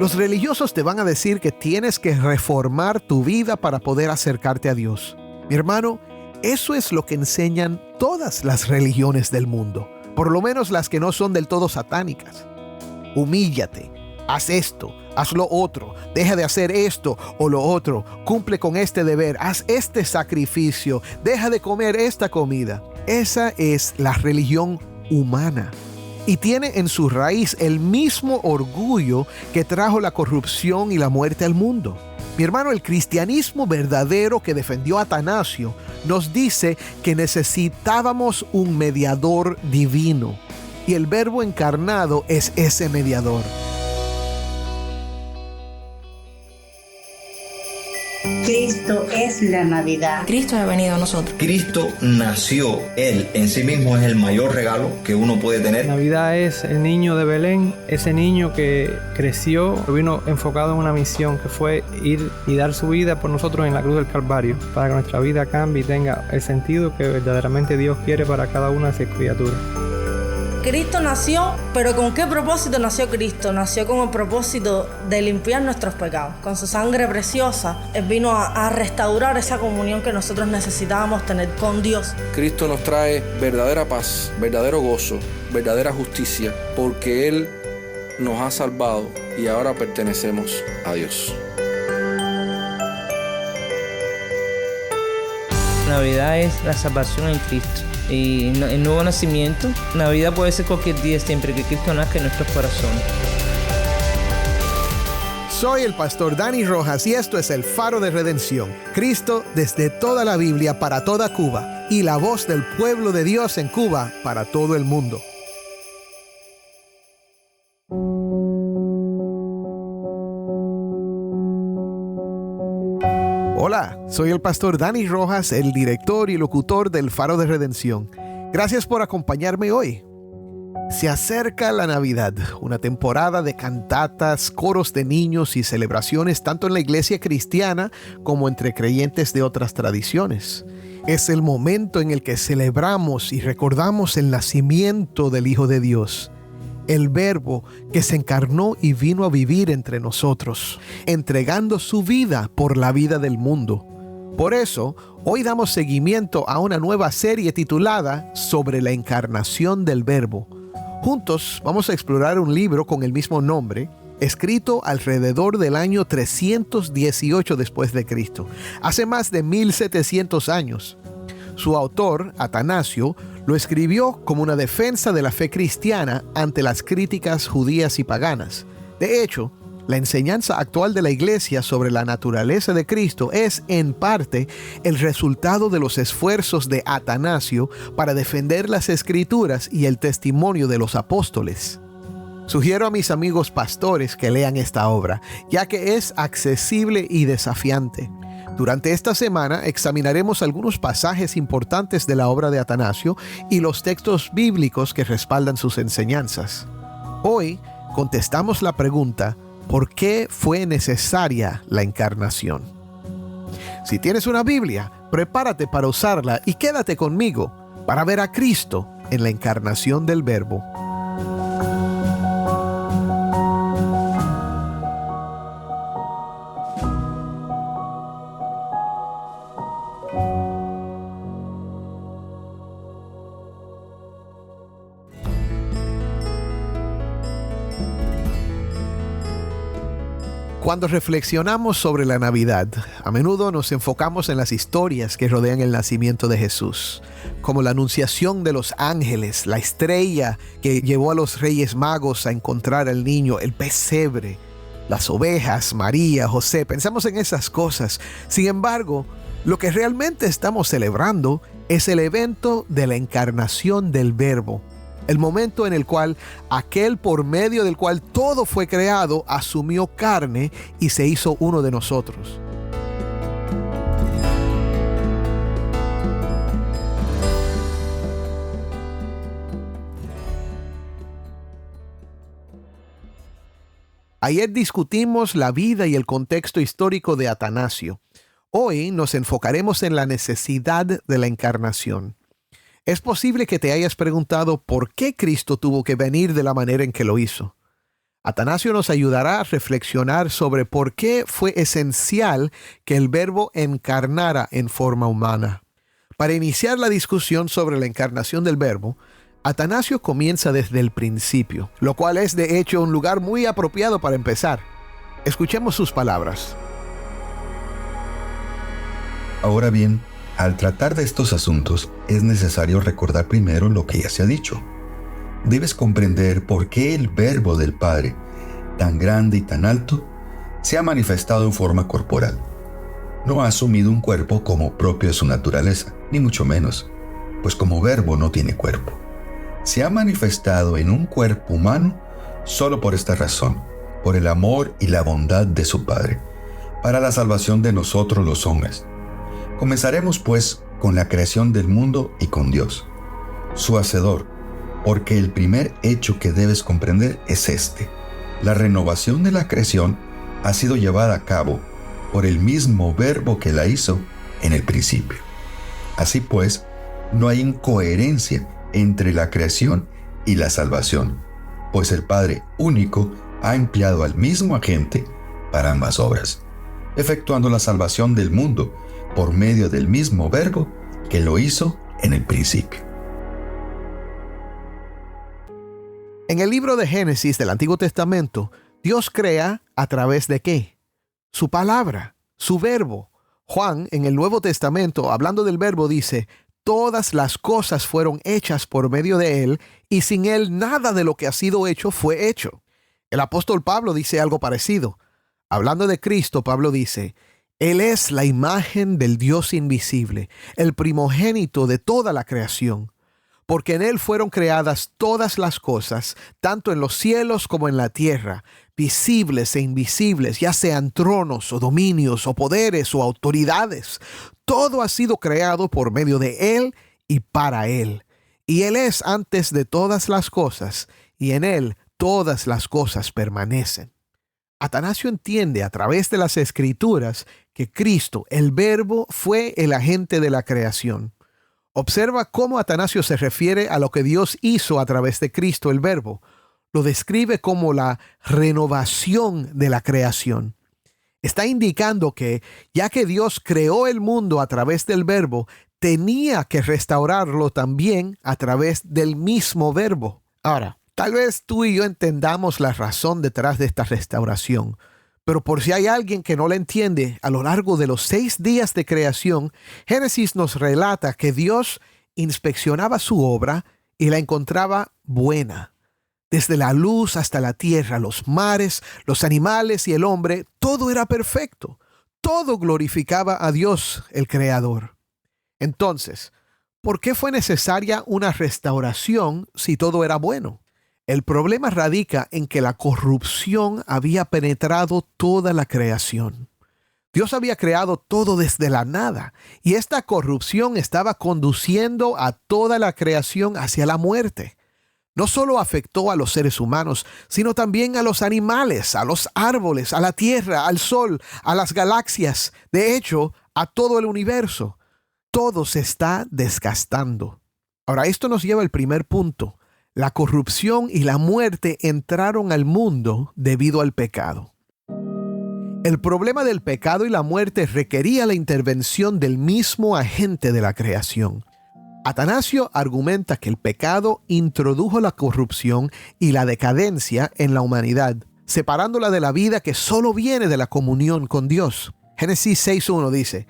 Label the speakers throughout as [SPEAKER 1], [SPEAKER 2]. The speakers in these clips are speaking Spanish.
[SPEAKER 1] Los religiosos te van a decir que tienes que reformar tu vida para poder acercarte a Dios. Mi hermano, eso es lo que enseñan todas las religiones del mundo, por lo menos las que no son del todo satánicas. Humíllate, haz esto, haz lo otro, deja de hacer esto o lo otro, cumple con este deber, haz este sacrificio, deja de comer esta comida. Esa es la religión humana. Y tiene en su raíz el mismo orgullo que trajo la corrupción y la muerte al mundo. Mi hermano, el cristianismo verdadero que defendió Atanasio nos dice que necesitábamos un mediador divino. Y el Verbo encarnado es ese mediador.
[SPEAKER 2] Cristo es la Navidad.
[SPEAKER 3] Cristo ha venido a nosotros.
[SPEAKER 4] Cristo nació. Él en sí mismo es el mayor regalo que uno puede tener.
[SPEAKER 5] Navidad es el niño de Belén, ese niño que creció, vino enfocado en una misión que fue ir y dar su vida por nosotros en la cruz del Calvario, para que nuestra vida cambie y tenga el sentido que verdaderamente Dios quiere para cada una de sus criaturas.
[SPEAKER 6] Cristo nació, pero ¿con qué propósito nació Cristo? Nació con el propósito de limpiar nuestros pecados. Con su sangre preciosa, Él vino a restaurar esa comunión que nosotros necesitábamos tener con Dios.
[SPEAKER 7] Cristo nos trae verdadera paz, verdadero gozo, verdadera justicia, porque Él nos ha salvado y ahora pertenecemos a Dios.
[SPEAKER 8] Navidad es la salvación en Cristo. Y el nuevo nacimiento, Navidad puede ser cualquier día siempre que Cristo nazca en nuestros corazones.
[SPEAKER 1] Soy el pastor Dani Rojas y esto es el Faro de Redención. Cristo desde toda la Biblia para toda Cuba y la voz del pueblo de Dios en Cuba para todo el mundo. Hola, soy el pastor Dani Rojas, el director y locutor del Faro de Redención. Gracias por acompañarme hoy. Se acerca la Navidad, una temporada de cantatas, coros de niños y celebraciones tanto en la iglesia cristiana como entre creyentes de otras tradiciones. Es el momento en el que celebramos y recordamos el nacimiento del Hijo de Dios, el Verbo que se encarnó y vino a vivir entre nosotros, entregando su vida por la vida del mundo. Por eso, hoy damos seguimiento a una nueva serie titulada Sobre la encarnación del Verbo. Juntos vamos a explorar un libro con el mismo nombre, escrito alrededor del año 318 después de Cristo, hace más de 1700 años. Su autor, Atanasio, lo escribió como una defensa de la fe cristiana ante las críticas judías y paganas. De hecho, la enseñanza actual de la Iglesia sobre la naturaleza de Cristo es, en parte, el resultado de los esfuerzos de Atanasio para defender las Escrituras y el testimonio de los apóstoles. Sugiero a mis amigos pastores que lean esta obra, ya que es accesible y desafiante. Durante esta semana examinaremos algunos pasajes importantes de la obra de Atanasio y los textos bíblicos que respaldan sus enseñanzas. Hoy contestamos la pregunta: ¿por qué fue necesaria la encarnación? Si tienes una Biblia, prepárate para usarla y quédate conmigo para ver a Cristo en la encarnación del Verbo. Cuando reflexionamos sobre la Navidad, a menudo nos enfocamos en las historias que rodean el nacimiento de Jesús, como la anunciación de los ángeles, la estrella que llevó a los Reyes Magos a encontrar al niño, el pesebre, las ovejas, María, José. Pensamos en esas cosas. Sin embargo, lo que realmente estamos celebrando es el evento de la encarnación del Verbo. El momento en el cual aquel por medio del cual todo fue creado asumió carne y se hizo uno de nosotros. Ayer discutimos la vida y el contexto histórico de Atanasio. Hoy nos enfocaremos en la necesidad de la encarnación. Es posible que te hayas preguntado por qué Cristo tuvo que venir de la manera en que lo hizo. Atanasio nos ayudará a reflexionar sobre por qué fue esencial que el Verbo encarnara en forma humana. Para iniciar la discusión sobre la encarnación del Verbo, Atanasio comienza desde el principio, lo cual es de hecho un lugar muy apropiado para empezar. Escuchemos sus palabras.
[SPEAKER 3] Ahora bien, al tratar de estos asuntos, es necesario recordar primero lo que ya se ha dicho. Debes comprender por qué el Verbo del Padre, tan grande y tan alto, se ha manifestado en forma corporal. No ha asumido un cuerpo como propio de su naturaleza, ni mucho menos, pues como Verbo no tiene cuerpo. Se ha manifestado en un cuerpo humano solo por esta razón, por el amor y la bondad de su Padre, para la salvación de nosotros los hombres. Comenzaremos pues con la creación del mundo y con Dios, su Hacedor, porque el primer hecho que debes comprender es este: la renovación de la creación ha sido llevada a cabo por el mismo Verbo que la hizo en el principio. Así pues, no hay incoherencia entre la creación y la salvación, pues el Padre único ha empleado al mismo agente para ambas obras, efectuando la salvación del mundo por medio del mismo Verbo que lo hizo en el principio.
[SPEAKER 1] En el libro de Génesis del Antiguo Testamento, Dios crea a través de ¿qué? Su palabra, su Verbo. Juan, en el Nuevo Testamento, hablando del Verbo, dice: todas las cosas fueron hechas por medio de Él, y sin Él nada de lo que ha sido hecho fue hecho. El apóstol Pablo dice algo parecido. Hablando de Cristo, Pablo dice: Él es la imagen del Dios invisible, el primogénito de toda la creación. Porque en Él fueron creadas todas las cosas, tanto en los cielos como en la tierra, visibles e invisibles, ya sean tronos o dominios o poderes o autoridades. Todo ha sido creado por medio de Él y para Él. Y Él es antes de todas las cosas, y en Él todas las cosas permanecen. Atanasio entiende a través de las Escrituras que Cristo, el Verbo, fue el agente de la creación. Observa cómo Atanasio se refiere a lo que Dios hizo a través de Cristo, el Verbo. Lo describe como la renovación de la creación. Está indicando que, ya que Dios creó el mundo a través del Verbo, tenía que restaurarlo también a través del mismo Verbo. Ahora, tal vez tú y yo entendamos la razón detrás de esta restauración, pero por si hay alguien que no la entiende, a lo largo de los 6 días de creación, Génesis nos relata que Dios inspeccionaba su obra y la encontraba buena. Desde la luz hasta la tierra, los mares, los animales y el hombre, todo era perfecto. Todo glorificaba a Dios, el Creador. Entonces, ¿por qué fue necesaria una restauración si todo era bueno? El problema radica en que la corrupción había penetrado toda la creación. Dios había creado todo desde la nada, y esta corrupción estaba conduciendo a toda la creación hacia la muerte. No solo afectó a los seres humanos, sino también a los animales, a los árboles, a la tierra, al sol, a las galaxias, de hecho, a todo el universo. Todo se está desgastando. Ahora, esto nos lleva al primer punto. La corrupción y la muerte entraron al mundo debido al pecado. El problema del pecado y la muerte requería la intervención del mismo agente de la creación. Atanasio argumenta que el pecado introdujo la corrupción y la decadencia en la humanidad, separándola de la vida que solo viene de la comunión con Dios. Génesis 6:1 dice: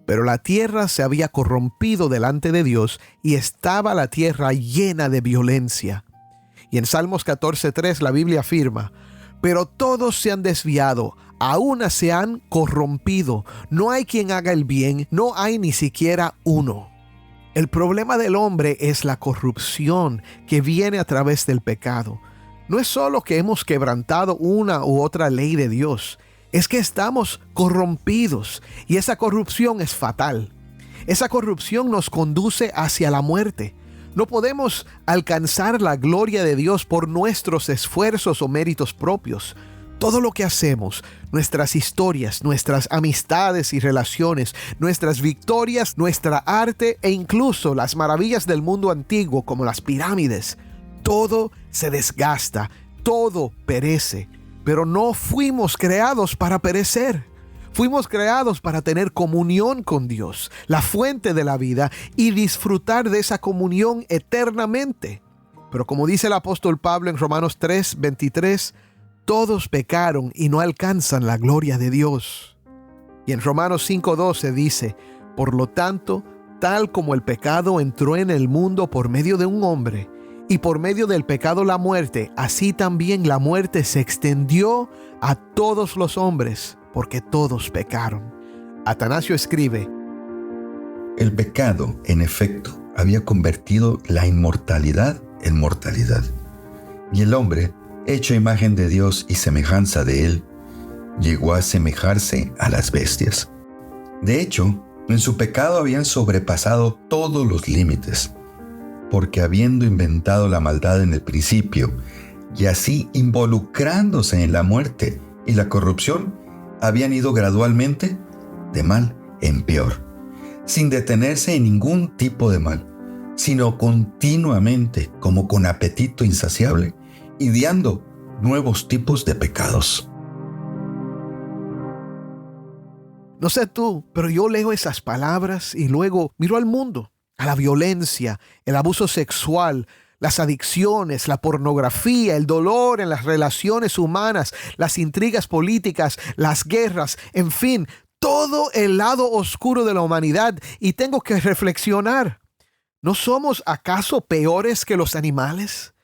[SPEAKER 1] Pero la tierra se había corrompido delante de Dios y estaba la tierra llena de violencia. Y en Salmos 14:3 la Biblia afirma: Pero todos se han desviado, a una se han corrompido. No hay quien haga el bien, no hay ni siquiera uno. El problema del hombre es la corrupción que viene a través del pecado. No es solo que hemos quebrantado una u otra ley de Dios, es que estamos corrompidos y esa corrupción es fatal. Esa corrupción nos conduce hacia la muerte. No podemos alcanzar la gloria de Dios por nuestros esfuerzos o méritos propios. Todo lo que hacemos, nuestras historias, nuestras amistades y relaciones, nuestras victorias, nuestra arte e incluso las maravillas del mundo antiguo como las pirámides, todo se desgasta, todo perece, pero no fuimos creados para perecer. Fuimos creados para tener comunión con Dios, la fuente de la vida, y disfrutar de esa comunión eternamente. Pero como dice el apóstol Pablo en Romanos 3:23, todos pecaron y no alcanzan la gloria de Dios. Y en Romanos 5:12 dice, por lo tanto, tal como el pecado entró en el mundo por medio de un hombre, y por medio del pecado la muerte, así también la muerte se extendió a todos los hombres, porque todos pecaron. Atanasio escribe,
[SPEAKER 3] el pecado, en efecto, había convertido la inmortalidad en mortalidad. Y el hombre, hecho imagen de Dios y semejanza de Él, llegó a asemejarse a las bestias. De hecho, en su pecado habían sobrepasado todos los límites, porque habiendo inventado la maldad en el principio, y así involucrándose en la muerte y la corrupción, habían ido gradualmente de mal en peor, sin detenerse en ningún tipo de mal, sino continuamente, como con apetito insaciable, ideando nuevos tipos de pecados.
[SPEAKER 1] no sé tú, pero yo leo esas palabras y luego miro al mundo, a la violencia, el abuso sexual, las adicciones, la pornografía, el dolor en las relaciones humanas, las intrigas políticas, las guerras, en fin, todo el lado oscuro de la humanidad, y tengo que reflexionar. ¿No somos acaso peores que los animales?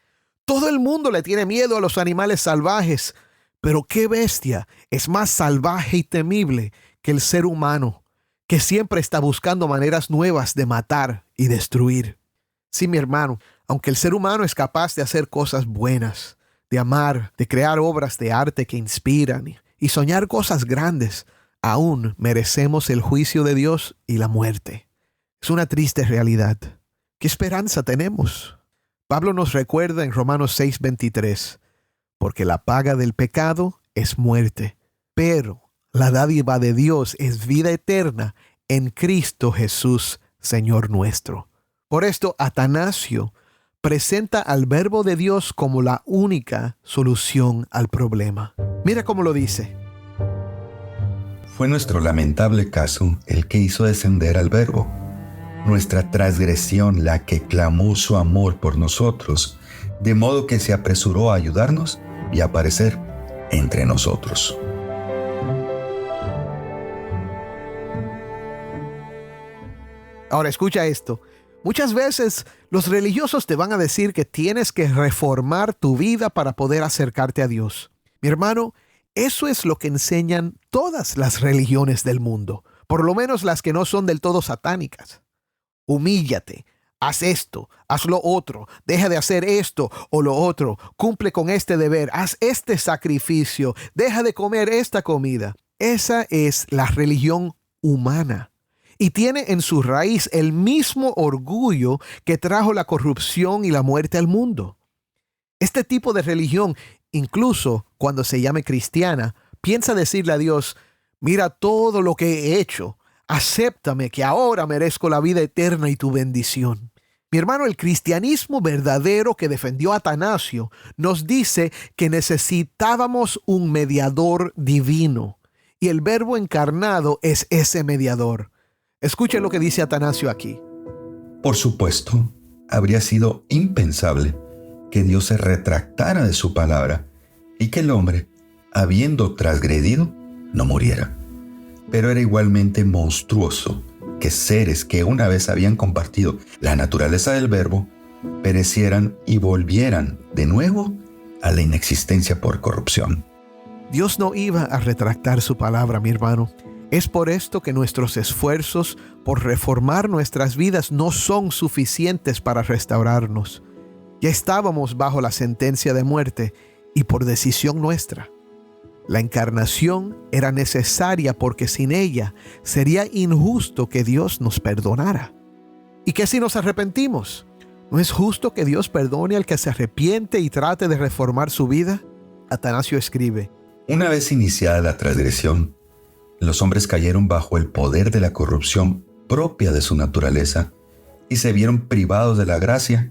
[SPEAKER 1] Todo el mundo le tiene miedo a los animales salvajes, pero ¿qué bestia es más salvaje y temible que el ser humano, que siempre está buscando maneras nuevas de matar y destruir? Sí, mi hermano, aunque el ser humano es capaz de hacer cosas buenas, de amar, de crear obras de arte que inspiran y soñar cosas grandes, aún merecemos el juicio de Dios y la muerte. Es una triste realidad. ¿Qué esperanza tenemos? Pablo nos recuerda en Romanos 6:23, porque la paga del pecado es muerte, pero la dádiva de Dios es vida eterna en Cristo Jesús, Señor nuestro. Por esto, Atanasio presenta al Verbo de Dios como la única solución al problema. Mira cómo lo dice.
[SPEAKER 3] Fue nuestro lamentable caso el que hizo descender al Verbo, nuestra transgresión la que clamó su amor por nosotros, de modo que se apresuró a ayudarnos y a aparecer entre nosotros.
[SPEAKER 1] Ahora escucha esto. Muchas veces los religiosos te van a decir que tienes que reformar tu vida para poder acercarte a Dios. Mi hermano, eso es lo que enseñan todas las religiones del mundo, por lo menos las que no son del todo satánicas. Humíllate, haz esto, haz lo otro, deja de hacer esto o lo otro, cumple con este deber, haz este sacrificio, deja de comer esta comida. Esa es la religión humana. Y tiene en su raíz el mismo orgullo que trajo la corrupción y la muerte al mundo. Este tipo de religión, incluso cuando se llame cristiana, piensa decirle a Dios: mira todo lo que he hecho, acéptame que ahora merezco la vida eterna y tu bendición. Mi hermano, el cristianismo verdadero que defendió Atanasio nos dice que necesitábamos un mediador divino, y el Verbo encarnado es ese mediador. Escuchen lo que dice Atanasio aquí.
[SPEAKER 3] Por supuesto, habría sido impensable que Dios se retractara de su palabra y que el hombre, habiendo transgredido, no muriera. Pero era igualmente monstruoso que seres que una vez habían compartido la naturaleza del Verbo perecieran y volvieran de nuevo a la inexistencia por corrupción.
[SPEAKER 1] Dios no iba a retractar su palabra, mi hermano. Es por esto que nuestros esfuerzos por reformar nuestras vidas no son suficientes para restaurarnos. Ya estábamos bajo la sentencia de muerte y por decisión nuestra. La encarnación era necesaria porque sin ella sería injusto que Dios nos perdonara. ¿Y qué si nos arrepentimos? ¿No es justo que Dios perdone al que se arrepiente y trate de reformar su vida? Atanasio escribe:
[SPEAKER 3] una vez iniciada la transgresión, los hombres cayeron bajo el poder de la corrupción propia de su naturaleza y se vieron privados de la gracia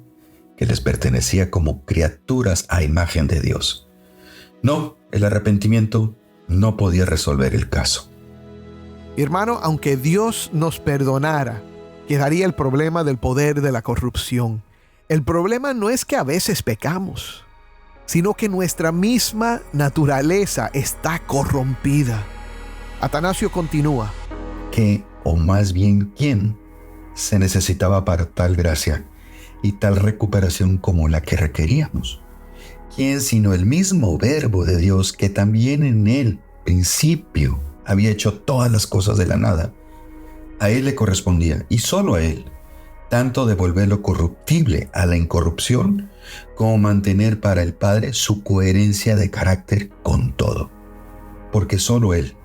[SPEAKER 3] que les pertenecía como criaturas a imagen de Dios. No, el arrepentimiento no podía resolver el caso.
[SPEAKER 1] Mi hermano, aunque Dios nos perdonara, quedaría el problema del poder de la corrupción. El problema no es que a veces pecamos, sino que nuestra misma naturaleza está corrompida. Atanasio continúa.
[SPEAKER 3] ¿Qué, o más bien quién, se necesitaba para tal gracia y tal recuperación como la que requeríamos? ¿Quién sino el mismo Verbo de Dios, que también en el principio había hecho todas las cosas de la nada? A Él le correspondía, y solo a Él, tanto devolver lo corruptible a la incorrupción, como mantener para el Padre su coherencia de carácter con todo. Porque solo Él,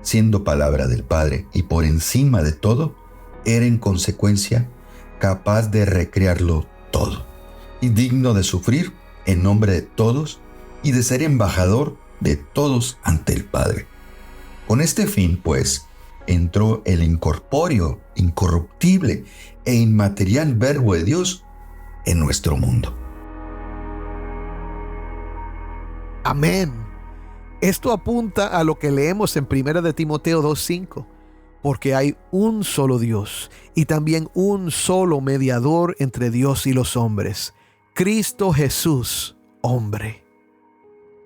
[SPEAKER 3] siendo palabra del Padre y por encima de todo, era en consecuencia capaz de recrearlo todo, y digno de sufrir en nombre de todos y de ser embajador de todos ante el Padre. Con este fin, pues, entró el incorpóreo, incorruptible e inmaterial Verbo de Dios en nuestro mundo.
[SPEAKER 1] Amén. Esto apunta a lo que leemos en 1 de Timoteo 2:5, porque hay un solo Dios y también un solo mediador entre Dios y los hombres, Cristo Jesús, hombre.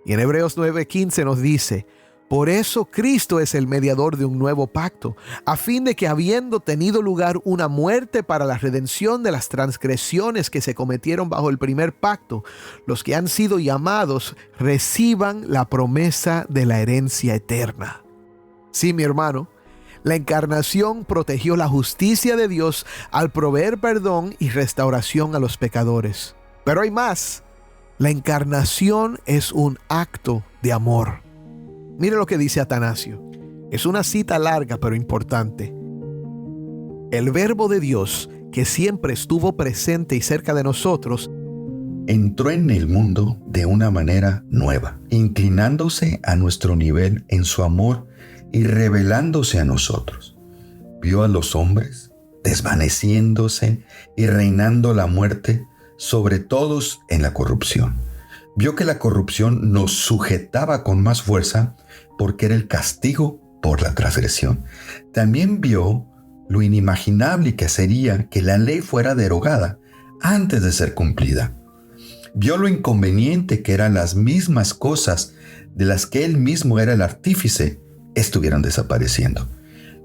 [SPEAKER 1] Y en Hebreos 9:15 nos dice: por eso Cristo es el mediador de un nuevo pacto, a fin de que, habiendo tenido lugar una muerte para la redención de las transgresiones que se cometieron bajo el primer pacto, los que han sido llamados reciban la promesa de la herencia eterna. Sí, mi hermano, la encarnación protegió la justicia de Dios al proveer perdón y restauración a los pecadores. Pero hay más. La encarnación es un acto de amor. Mire lo que dice Atanasio. Es una cita larga pero importante. El Verbo de Dios, que siempre estuvo presente y cerca de nosotros,
[SPEAKER 3] entró en el mundo de una manera nueva, inclinándose a nuestro nivel en su amor y revelándose a nosotros. Vio a los hombres desvaneciéndose y reinando la muerte sobre todos en la corrupción. Vio que la corrupción nos sujetaba con más fuerza porque era el castigo por la transgresión. También vio lo inimaginable que sería que la ley fuera derogada antes de ser cumplida. Vio lo inconveniente que eran las mismas cosas de las que él mismo era el artífice estuvieran desapareciendo.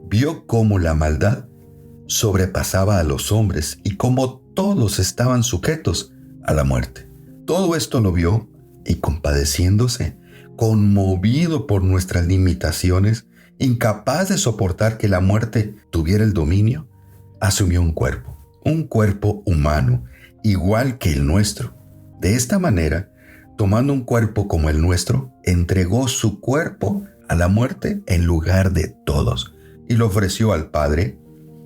[SPEAKER 3] Vio cómo la maldad sobrepasaba a los hombres y cómo todos estaban sujetos a la muerte. Todo esto lo vio y, compadeciéndose, conmovido por nuestras limitaciones, incapaz de soportar que la muerte tuviera el dominio, asumió un cuerpo humano, igual que el nuestro. De esta manera, tomando un cuerpo como el nuestro, entregó su cuerpo a la muerte en lugar de todos y lo ofreció al Padre.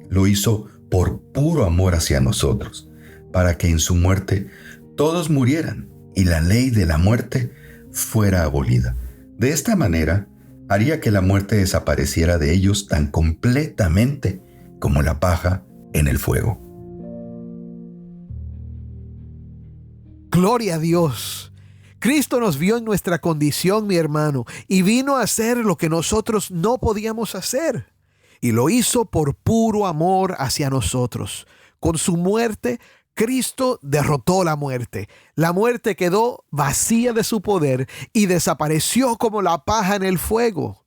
[SPEAKER 3] Lo hizo por puro amor hacia nosotros, para que en su muerte todos murieran y la ley de la muerte fuera abolida. De esta manera, haría que la muerte desapareciera de ellos tan completamente como la paja en el fuego.
[SPEAKER 1] Gloria a Dios. Cristo nos vio en nuestra condición, mi hermano, y vino a hacer lo que nosotros no podíamos hacer. Y lo hizo por puro amor hacia nosotros. Con su muerte, Cristo derrotó la muerte. La muerte quedó vacía de su poder y desapareció como la paja en el fuego.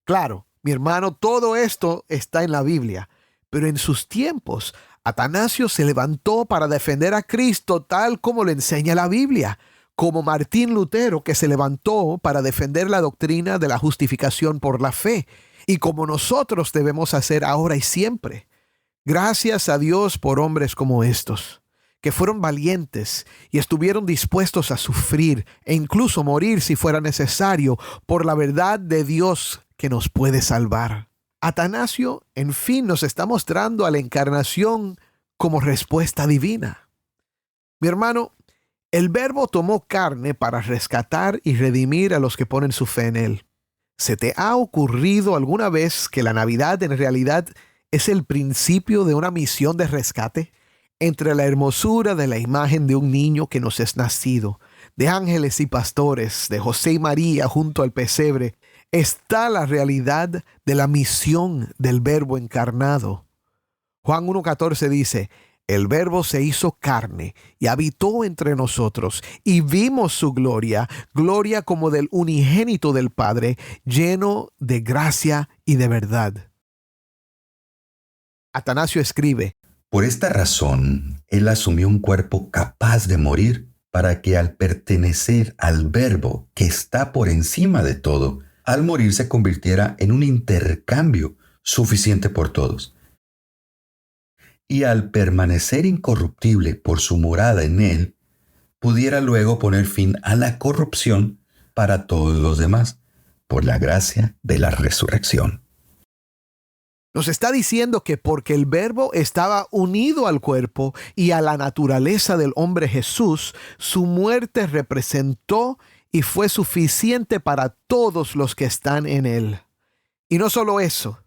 [SPEAKER 1] Claro, mi hermano, todo esto está en la Biblia, pero en sus tiempos, Atanasio se levantó para defender a Cristo tal como lo enseña la Biblia, como Martín Lutero, que se levantó para defender la doctrina de la justificación por la fe, y como nosotros debemos hacer ahora y siempre. Gracias a Dios por hombres como estos, que fueron valientes y estuvieron dispuestos a sufrir e incluso morir si fuera necesario por la verdad de Dios que nos puede salvar. Atanasio, en fin, nos está mostrando a la encarnación como respuesta divina. Mi hermano, el Verbo tomó carne para rescatar y redimir a los que ponen su fe en Él. ¿Se te ha ocurrido alguna vez que la Navidad en realidad es el principio de una misión de rescate? entre la hermosura de la imagen de un niño que nos es nacido, de ángeles y pastores, de José y María junto al pesebre, está la realidad de la misión del Verbo encarnado. Juan 1:14 dice: el Verbo se hizo carne y habitó entre nosotros, y vimos su gloria, gloria como del unigénito del Padre, lleno de gracia y de verdad. Atanasio escribe:
[SPEAKER 3] por esta razón, Él asumió un cuerpo capaz de morir para que al pertenecer al Verbo que está por encima de todo, al morir se convirtiera en un intercambio suficiente por todos. Y al permanecer incorruptible por su morada en Él, pudiera luego poner fin a la corrupción para todos los demás, por la gracia de la resurrección.
[SPEAKER 1] Nos está diciendo que porque el Verbo estaba unido al cuerpo y a la naturaleza del hombre Jesús, su muerte representó y fue suficiente para todos los que están en Él. Y no solo eso,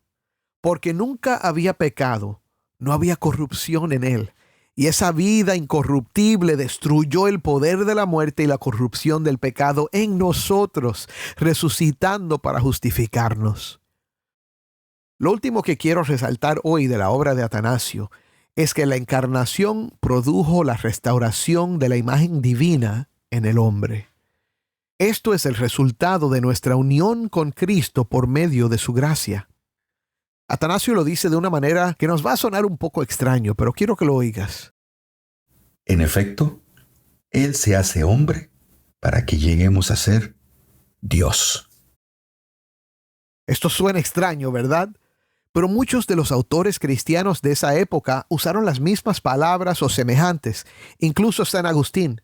[SPEAKER 1] porque nunca había pecado, no había corrupción en Él. Y esa vida incorruptible destruyó el poder de la muerte y la corrupción del pecado en nosotros, resucitando para justificarnos. Lo último que quiero resaltar hoy de la obra de Atanasio es que la encarnación produjo la restauración de la imagen divina en el hombre. Esto es el resultado de nuestra unión con Cristo por medio de su gracia. Atanasio lo dice de una manera que nos va a sonar un poco extraño, pero quiero que lo oigas.
[SPEAKER 3] En efecto, Él se hace hombre para que lleguemos a ser Dios.
[SPEAKER 1] Esto suena extraño, ¿verdad? Pero muchos de los autores cristianos de esa época usaron las mismas palabras o semejantes, incluso San Agustín.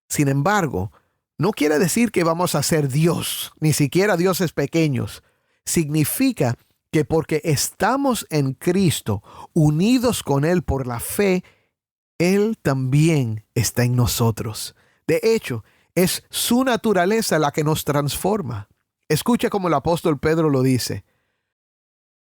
[SPEAKER 1] Sin embargo, no quiere decir que vamos a ser Dios, ni siquiera dioses pequeños. Significa que porque estamos en Cristo, unidos con Él por la fe, Él también está en nosotros. De hecho, es su naturaleza la que nos transforma. Escucha como el apóstol Pedro lo dice: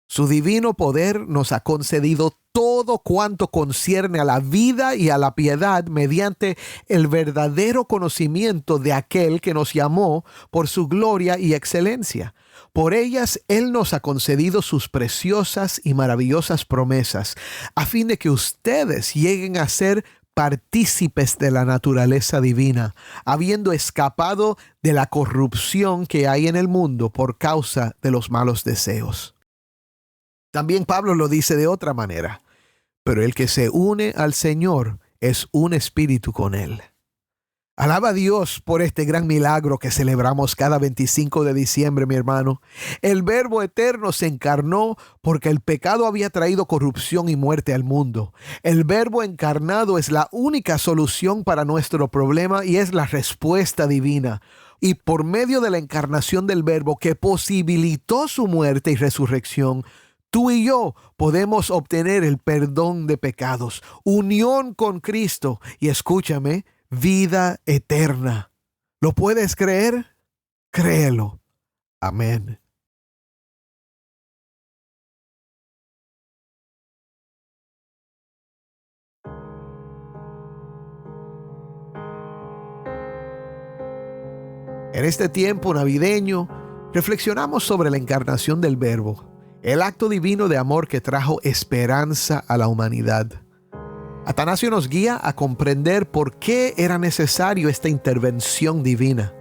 [SPEAKER 1] su divino poder nos ha concedido todo cuanto concierne a la vida y a la piedad mediante el verdadero conocimiento de aquel que nos llamó por su gloria y excelencia. Por ellas Él nos ha concedido sus preciosas y maravillosas promesas, a fin de que ustedes lleguen a ser partícipes de la naturaleza divina, habiendo escapado de la corrupción que hay en el mundo por causa de los malos deseos. También Pablo lo dice de otra manera: pero el que se une al Señor es un espíritu con Él. Alaba a Dios por este gran milagro que celebramos cada 25 de diciembre, mi hermano. El Verbo eterno se encarnó porque el pecado había traído corrupción y muerte al mundo. El Verbo encarnado es la única solución para nuestro problema y es la respuesta divina. Y por medio de la encarnación del Verbo que posibilitó su muerte y resurrección, tú y yo podemos obtener el perdón de pecados, unión con Cristo y, escúchame, vida eterna. ¿Lo puedes creer? Créelo. Amén. En este tiempo navideño, reflexionamos sobre la encarnación del Verbo, el acto divino de amor que trajo esperanza a la humanidad. Atanasio nos guía a comprender por qué era necesario esta intervención divina.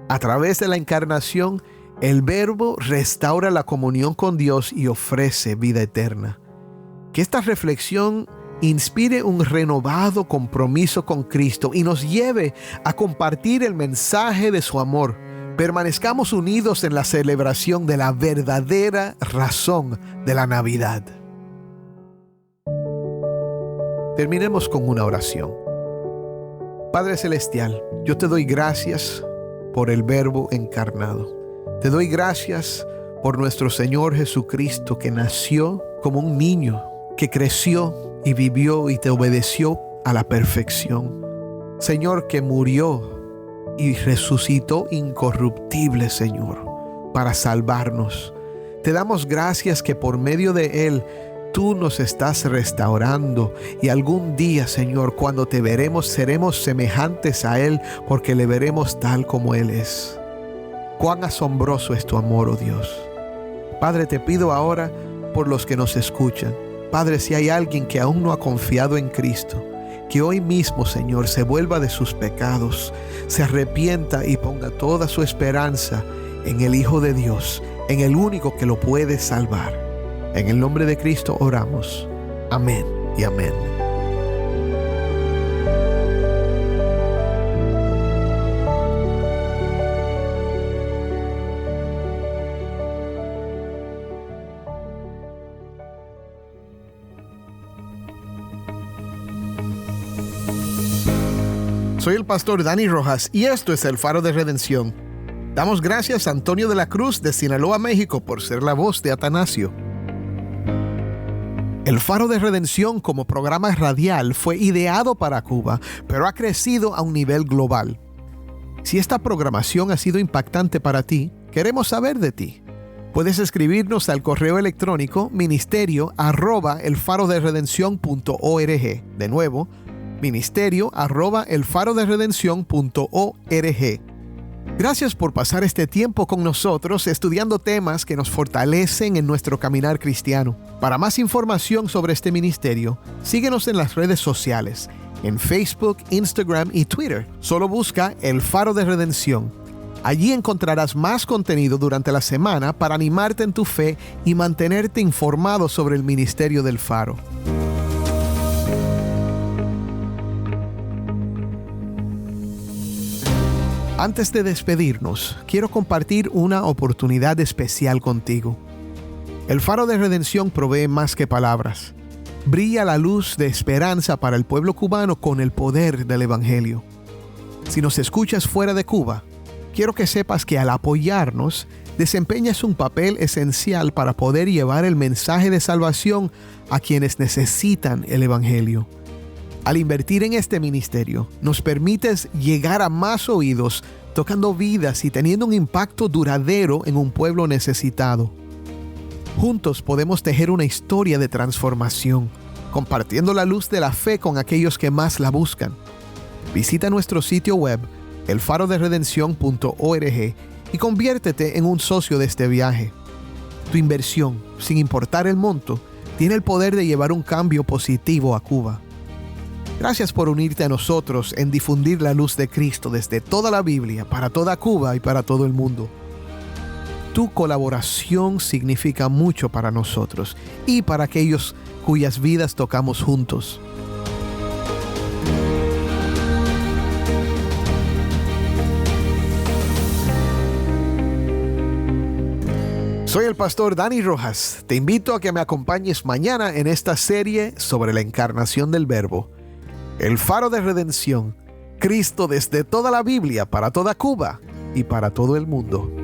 [SPEAKER 1] A través de la encarnación, el Verbo restaura la comunión con Dios y ofrece vida eterna. Que esta reflexión inspire un renovado compromiso con Cristo y nos lleve a compartir el mensaje de su amor. Permanezcamos unidos en la celebración de la verdadera razón de la Navidad. Terminemos con una oración. Padre Celestial, yo te doy gracias por el Verbo encarnado. Te doy gracias por nuestro Señor Jesucristo, que nació como un niño, que creció y vivió y te obedeció a la perfección. Señor, que murió y resucitó incorruptible, Señor, para salvarnos. Te damos gracias que por medio de Él tú nos estás restaurando y algún día, Señor, cuando te veremos, seremos semejantes a Él porque le veremos tal como Él es. Cuán asombroso es tu amor, oh Dios. Padre, te pido ahora por los que nos escuchan. Padre, si hay alguien que aún no ha confiado en Cristo, que hoy mismo, Señor, se vuelva de sus pecados, se arrepienta y ponga toda su esperanza en el Hijo de Dios, en el único que lo puede salvar. En el nombre de Cristo oramos. Amén y amén. Soy el pastor Dani Rojas y esto es El Faro de Redención. Damos gracias a Antonio de la Cruz de Sinaloa, México, por ser la voz de Atanasio. El Faro de Redención como programa radial fue ideado para Cuba, pero ha crecido a un nivel global. Si esta programación ha sido impactante para ti, queremos saber de ti. Puedes escribirnos al correo electrónico ministerio@elfaroderedención.org. De nuevo, ministerio@elfaroderedención.org. Gracias por pasar este tiempo con nosotros estudiando temas que nos fortalecen en nuestro caminar cristiano. Para más información sobre este ministerio, síguenos en las redes sociales, en Facebook, Instagram y Twitter. Solo busca El Faro de Redención. Allí encontrarás más contenido durante la semana para animarte en tu fe y mantenerte informado sobre el ministerio del Faro. Antes de despedirnos, quiero compartir una oportunidad especial contigo. El Faro de Redención provee más que palabras. Brilla la luz de esperanza para el pueblo cubano con el poder del Evangelio. Si nos escuchas fuera de Cuba, quiero que sepas que al apoyarnos, desempeñas un papel esencial para poder llevar el mensaje de salvación a quienes necesitan el Evangelio. Al invertir en este ministerio, nos permites llegar a más oídos, tocando vidas y teniendo un impacto duradero en un pueblo necesitado. Juntos podemos tejer una historia de transformación, compartiendo la luz de la fe con aquellos que más la buscan. Visita nuestro sitio web, elfaroderedención.org, y conviértete en un socio de este viaje. Tu inversión, sin importar el monto, tiene el poder de llevar un cambio positivo a Cuba. Gracias por unirte a nosotros en difundir la luz de Cristo desde toda la Biblia, para toda Cuba y para todo el mundo. Tu colaboración significa mucho para nosotros y para aquellos cuyas vidas tocamos juntos. Soy el pastor Dani Rojas. Te invito a que me acompañes mañana en esta serie sobre la encarnación del Verbo. El Faro de Redención, Cristo desde toda la Biblia, para toda Cuba y para todo el mundo.